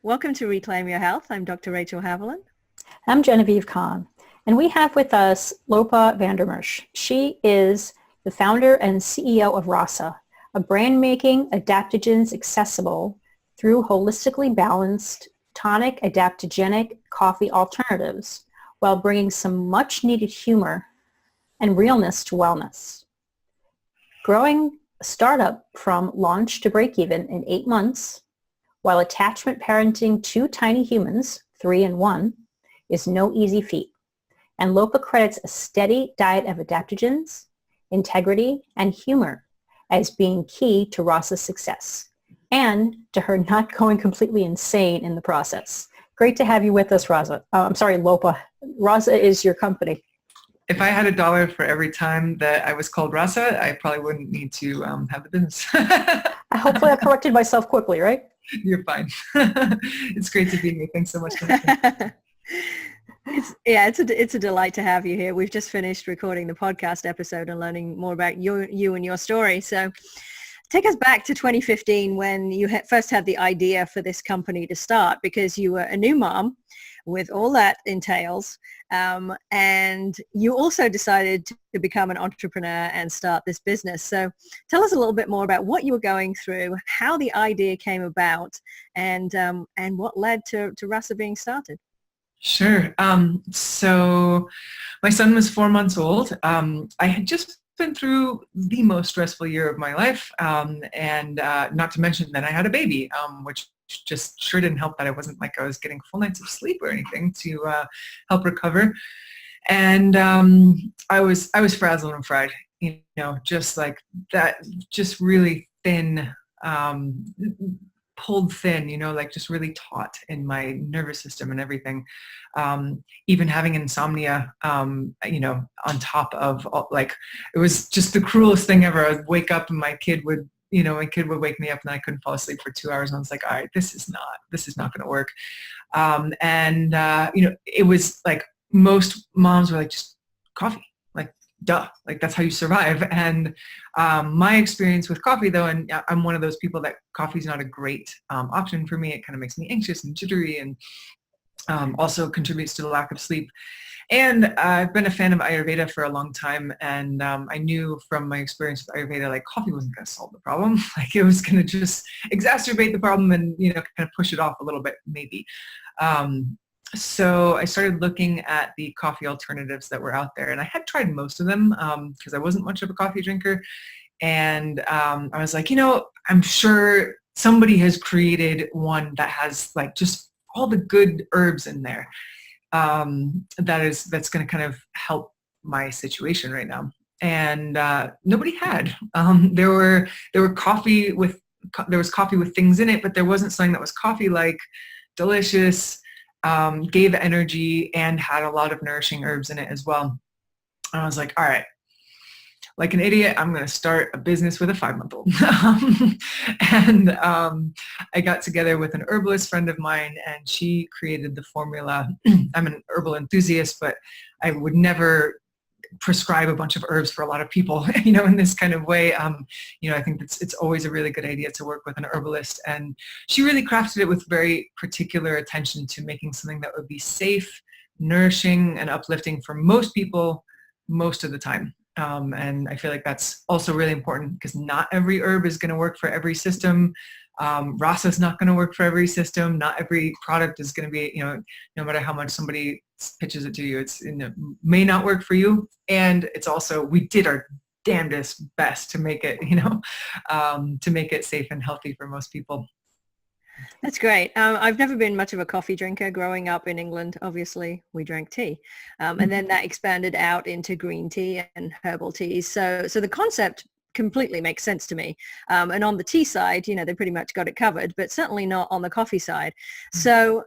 Welcome to Reclaim Your Health. I'm Dr. Rachel Haviland. I'm Genevieve Kahn, and we have with us Lopa van der Mersch. She is the founder and CEO of Rasa, a brand making adaptogens accessible through holistically balanced, tonic adaptogenic coffee alternatives while bringing some much needed humor and realness to wellness. Growing a startup from launch to break even in 8 months, while attachment parenting 2 tiny humans, 3 and 1, is no easy feat. And Lopa credits a steady diet of adaptogens, integrity, and humor as being key to Rasa's success and to her not going completely insane in the process. Great to have you with us, Rasa. Lopa. Rasa is your company. If I had $1 for every time that I was called Rasa, I probably wouldn't need to have the business. Hopefully I corrected myself quickly, right? You're fine. It's great to be here. Thanks so much. It's a delight to have you here. We've just finished recording the podcast episode and learning more about you and your story. So take us back to 2015 when you first had the idea for this company to start, because you were a new mom with all that entails. And you also decided to become an entrepreneur and start this business. So tell us a little bit more about what you were going through, how the idea came about, and what led to Rasa being started. Sure. So my son was 4 months old. I had just been through the most stressful year of my life. And not to mention that I had a baby, which just sure didn't help that I wasn't like I was getting full nights of sleep or anything to help recover. And I was frazzled and fried, just like that, just really thin, pulled thin, like just really taut in my nervous system and everything. Even having insomnia, on top of like, it was just the cruelest thing ever. I would wake up and my kid would wake me up and I couldn't fall asleep for 2 hours. And I was like, all right, this is not going to work. It was like most moms were like, just coffee, like, duh, like that's how you survive. And my experience with coffee though, and I'm one of those people that coffee is not a great option for me. It kind of makes me anxious and jittery and also contributes to the lack of sleep. And I've been a fan of Ayurveda for a long time, and I knew from my experience with Ayurveda, like coffee wasn't going to solve the problem. Like it was going to just exacerbate the problem and, kind of push it off a little bit, maybe. So I started looking at the coffee alternatives that were out there, and I had tried most of them because I wasn't much of a coffee drinker. And I was like, I'm sure somebody has created one that has like just all the good herbs in there. That's going to kind of help my situation right now. And nobody had. There was coffee with things in it, but there wasn't something that was coffee-like, delicious, gave energy, and had a lot of nourishing herbs in it as well. And I was like, all right, like an idiot, I'm going to start a business with a 5-month-old. And I got together with an herbalist friend of mine, and she created the formula. I'm an herbal enthusiast, but I would never prescribe a bunch of herbs for a lot of people, in this kind of way. I think it's always a really good idea to work with an herbalist. And she really crafted it with very particular attention to making something that would be safe, nourishing, and uplifting for most people most of the time. And I feel like that's also really important because not every herb is going to work for every system. Rasa is not going to work for every system. Not every product is going to be, no matter how much somebody pitches it to you, it may not work for you. And it's also, we did our damnedest best to make it, to make it safe and healthy for most people. That's great. I've never been much of a coffee drinker. Growing up in England, obviously, we drank tea. And then that expanded out into green tea and herbal teas. So the concept completely makes sense to me. And on the tea side, they pretty much got it covered, but certainly not on the coffee side. So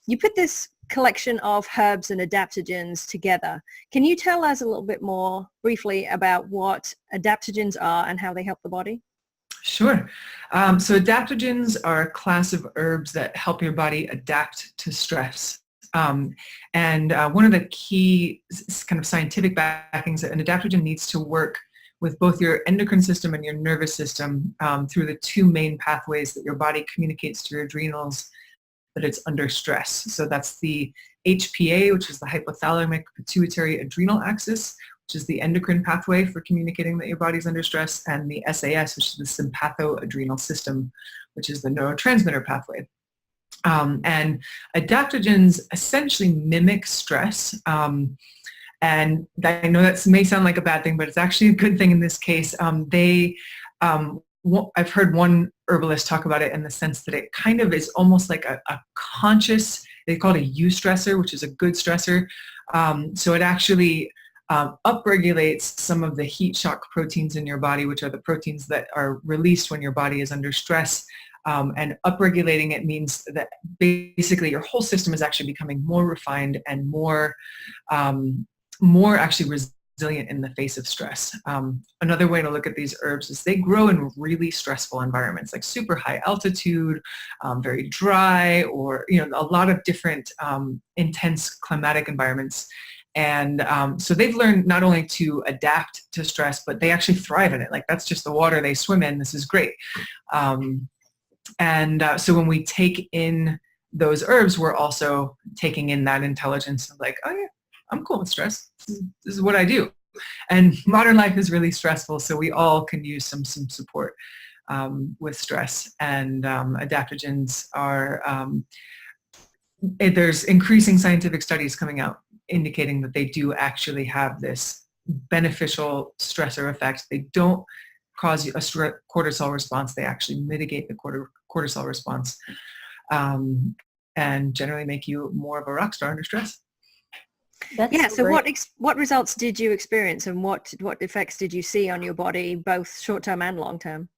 you put this collection of herbs and adaptogens together. Can you tell us a little bit more briefly about what adaptogens are and how they help the body? Sure. So adaptogens are a class of herbs that help your body adapt to stress. And one of the key kind of scientific backings that an adaptogen needs to work with both your endocrine system and your nervous system through the 2 main pathways that your body communicates to your adrenals that it's under stress. So that's the HPA, which is the hypothalamic pituitary adrenal axis, which is the endocrine pathway for communicating that your body's under stress, and the SAS, which is the sympathoadrenal system, which is the neurotransmitter pathway. And adaptogens essentially mimic stress. And I know that may sound like a bad thing, but it's actually a good thing in this case. I've heard one herbalist talk about it in the sense that it kind of is almost like a conscious, they call it a eustressor, which is a good stressor. So it actually upregulates some of the heat shock proteins in your body, which are the proteins that are released when your body is under stress. And upregulating it means that basically your whole system is actually becoming more refined and more actually resilient in the face of stress. Another way to look at these herbs is they grow in really stressful environments, like super high altitude, very dry, or a lot of different intense climatic environments. And so they've learned not only to adapt to stress, but they actually thrive in it. Like, that's just the water they swim in. This is great. So when we take in those herbs, we're also taking in that intelligence of like, oh yeah, I'm cool with stress. This is what I do. And modern life is really stressful, so we all can use some support with stress. And adaptogens are, there's increasing scientific studies coming out indicating that they do actually have this beneficial stressor effect. They don't cause you a cortisol response. They actually mitigate the cortisol response, and generally make you more of a rock star under stress. So what results did you experience, and what effects did you see on your body, both short-term and long-term?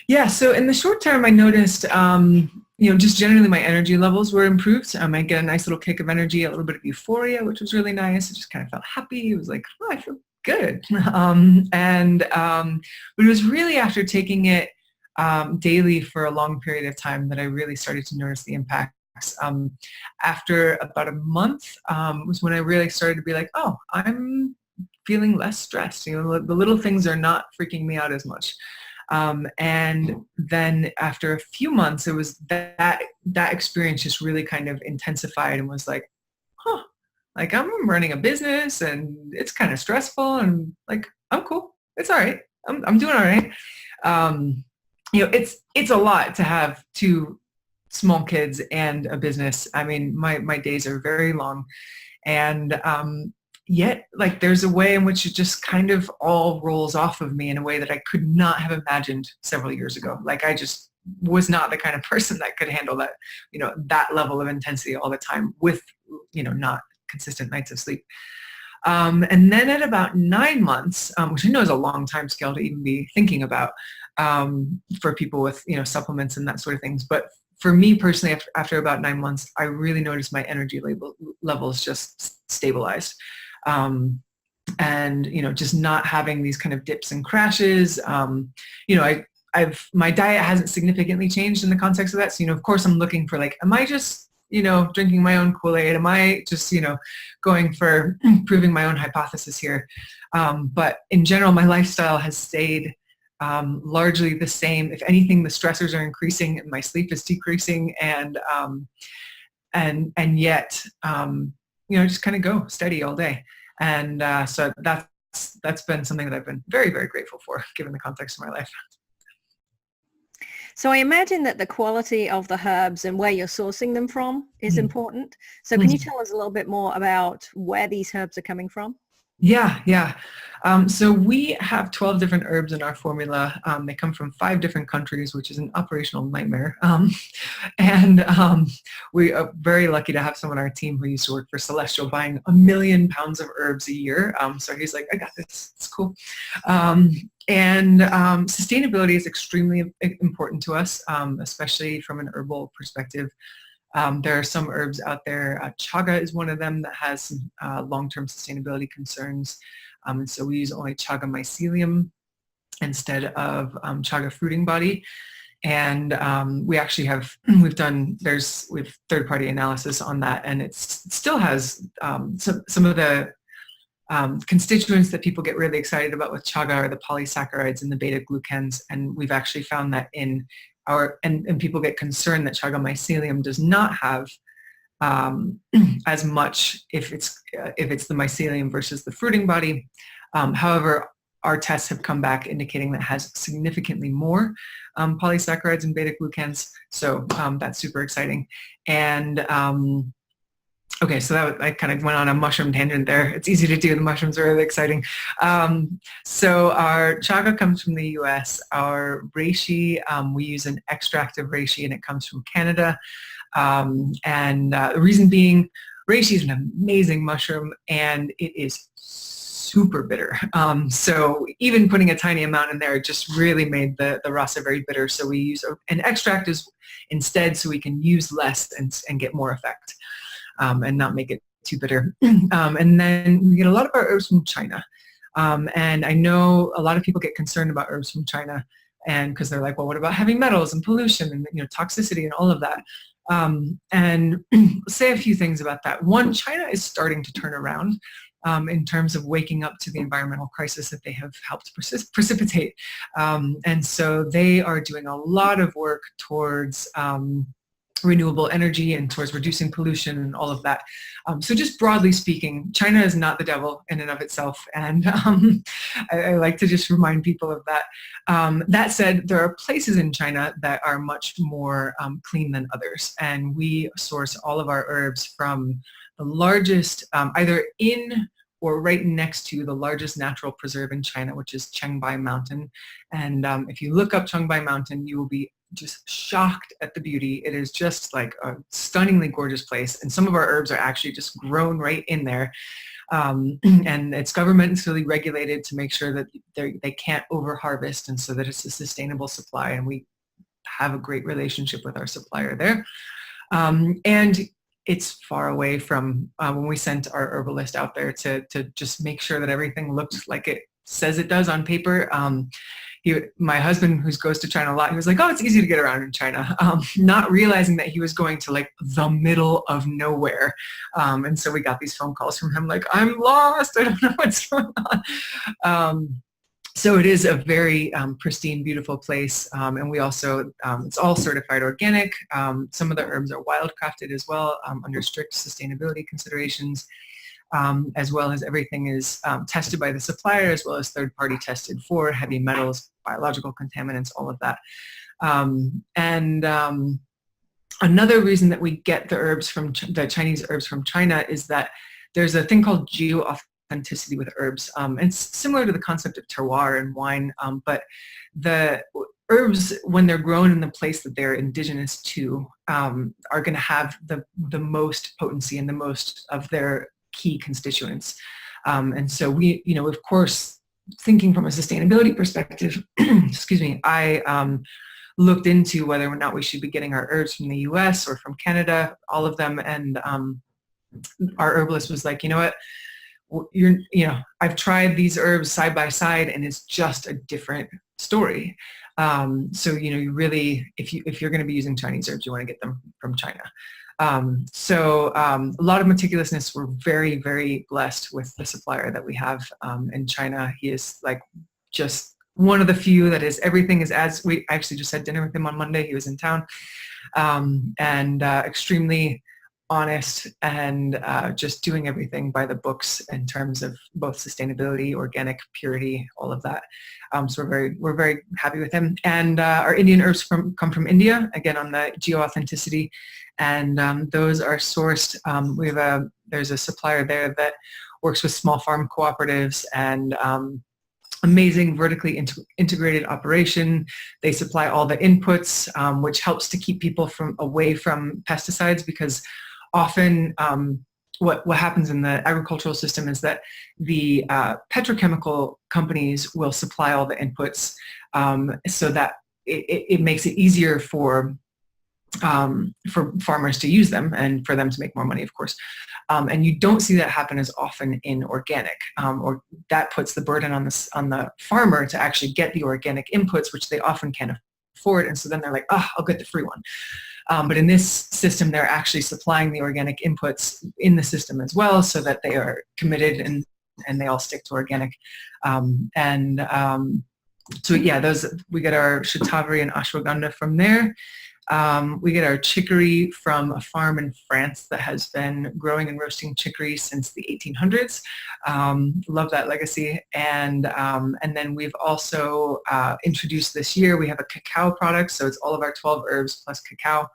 Yeah, so in the short term, I noticed, just generally my energy levels were improved. I get a nice little kick of energy, a little bit of euphoria, which was really nice. I just kind of felt happy. It was like, oh, I feel good. But it was really after taking it daily for a long period of time that I really started to notice the impacts. After about a month was when I really started to be like, oh, I'm feeling less stressed. The little things are not freaking me out as much. And then after a few months, it was that experience just really kind of intensified, and was like, huh, like I'm running a business and it's kind of stressful, and like, I'm cool. It's all right. I'm doing all right. It's a lot to have two small kids and a business. I mean, my days are very long, and yet, like, there's a way in which it just kind of all rolls off of me in a way that I could not have imagined several years ago. Like, I just was not the kind of person that could handle that, that level of intensity all the time with, not consistent nights of sleep. And then at about 9 months, which I know is a long time scale to even be thinking about for people with, supplements and that sort of things. But for me personally, after about 9 months, I really noticed my energy levels just stabilized. And, just not having these kind of dips and crashes. My diet hasn't significantly changed in the context of that. So, of course I'm looking for like, am I just, drinking my own Kool-Aid? Am I just, going for proving my own hypothesis here? But in general, my lifestyle has stayed largely the same. If anything, the stressors are increasing and my sleep is decreasing, and yet, just kind of go steady all day. And so that's been something that I've been very, very grateful for, given the context of my life. So I imagine that the quality of the herbs and where you're sourcing them from is important. So can you tell us a little bit more about where these herbs are coming from? Yeah. So we have 12 different herbs in our formula. They come from 5 different countries, which is an operational nightmare. We are very lucky to have someone on our team who used to work for Celestial buying 1 million pounds of herbs a year. So he's like, I got this. It's cool. Sustainability is extremely important to us, especially from an herbal perspective. There are some herbs out there. Chaga is one of them that has some long-term sustainability concerns. And so we use only Chaga mycelium instead of Chaga fruiting body. And we actually we've third-party analysis on that, and it still has some of the constituents that people get really excited about with chaga are the polysaccharides and the beta-glucans, and we've actually found that in and people get concerned that chaga mycelium does not have as much if it's the mycelium versus the fruiting body. However, our tests have come back indicating that it has significantly more polysaccharides and beta-glucans, so that's super exciting. And okay, so I kind of went on a mushroom tangent there. It's easy to do. The mushrooms are really exciting. So our chaga comes from the US. Our reishi, we use an extract of reishi, and it comes from Canada. The reason being, reishi is an amazing mushroom, and it is super bitter. So even putting a tiny amount in there just really made the rasa very bitter. So we use an extract instead, so we can use less and get more effect. And not make it too bitter. And then we get a lot of our herbs from China. And I know a lot of people get concerned about herbs from China, and because they're like, well, what about heavy metals and pollution and toxicity and all of that? And say a few things about that. One, China is starting to turn around in terms of waking up to the environmental crisis that they have helped precipitate. And so they are doing a lot of work towards renewable energy and towards reducing pollution and all of that. So just broadly speaking, China is not the devil in and of itself, and I like to just remind people of that. That said, there are places in China that are much more clean than others, and we source all of our herbs from the largest, either in or right next to the largest natural preserve in China, which is Chengbai Mountain. And if you look up Chengbai Mountain, you will be just shocked at the beauty. It is just like a stunningly gorgeous place, and some of our herbs are actually just grown right in there. And it's governmentally regulated to make sure that they can't over-harvest, and so that it's a sustainable supply, and we have a great relationship with our supplier there. And it's far away from when we sent our herbalist out there to just make sure that everything looked like it says it does on paper. My husband, who goes to China a lot, he was like, oh, it's easy to get around in China, not realizing that he was going to like the middle of nowhere. And so we got these phone calls from him like, I'm lost, I don't know what's going on. So it is a very pristine, beautiful place. And we also, it's all certified organic. Some of the herbs are wildcrafted as well, under strict sustainability considerations. As well as everything is tested by the supplier, as well as third-party tested for heavy metals, biological contaminants, all of that. Another reason that we get the herbs from the Chinese herbs from China is that there's a thing called geo-authenticity with herbs. It's similar to the concept of terroir in wine, but the herbs, when they're grown in the place that they're indigenous to, are going to have the most potency and the most of their key constituents. And so we, of course, thinking from a sustainability perspective, excuse me, I looked into whether or not we should be getting our herbs from the US or from Canada, all of them. And our herbalist was like, you know what, I've tried these herbs side by side, and it's just a different story. So, you really, if you're going to be using Chinese herbs, you want to get them from China. So a lot of meticulousness. We're very, very blessed with the supplier that we have in China. He is like just one of the few that is, everything is as, I actually just had dinner with him on Monday. He was in town, and extremely honest, and just doing everything by the books in terms of both sustainability, organic, purity, all of that. So we're very happy with him. And our Indian herbs come from India, again on the geo-authenticity, and those are sourced. There's a supplier there that works with small farm cooperatives, and amazing vertically integrated operation. They supply all the inputs, which helps to keep people away from pesticides, because often what happens in the agricultural system is that the petrochemical companies will supply all the inputs, so that it makes it easier for farmers to use them and for them to make more money, of course. And you don't see that happen as often in organic, or that puts the burden on the farmer to actually get the organic inputs, which they often can't afford. And so then they're like, I'll get the free one. But in this system, they're actually supplying the organic inputs in the system as well, so that they are committed and they all stick to organic. So yeah, we get our shatavari and ashwagandha from there. We get our chicory from a farm in France that has been growing and roasting chicory since the 1800s. Love that legacy. And then we've also introduced this year, we have a cacao product. So it's all of our 12 herbs plus cacao,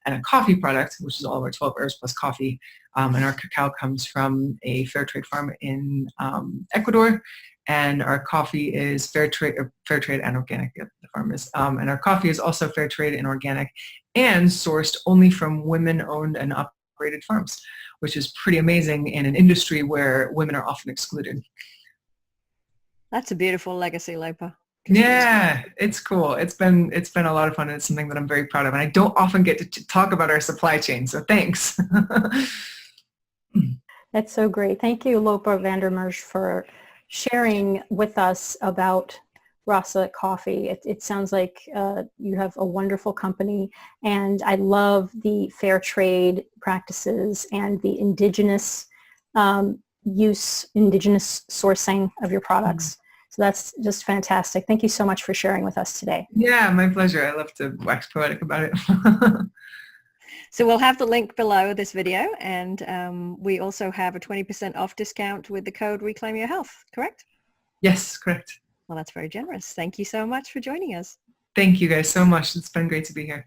and a coffee product, which is all of our 12 herbs plus coffee. And our cacao comes from a fair trade farm in Ecuador. And our coffee is fair trade and organic. The farm is, and our coffee is also fair trade and organic, and sourced only from women-owned and operated farms, which is pretty amazing in an industry where women are often excluded. That's a beautiful legacy, Lopa. Yeah, it's cool. It's been a lot of fun, and it's something that I'm very proud of. And I don't often get to talk about our supply chain, so thanks. That's so great. Thank you, Lopa van der Mersch, for sharing with us about Rasa Coffee. It sounds like you have a wonderful company, and I love the fair trade practices and the indigenous indigenous sourcing of your products. So that's just fantastic. Thank you so much for sharing with us today. Yeah, my pleasure. I love to wax poetic about it. So we'll have the link below this video, and we also have a 20% off discount with the code Reclaim Your Health, correct? Yes, correct. Well, that's very generous. Thank you so much for joining us. Thank you guys so much. It's been great to be here.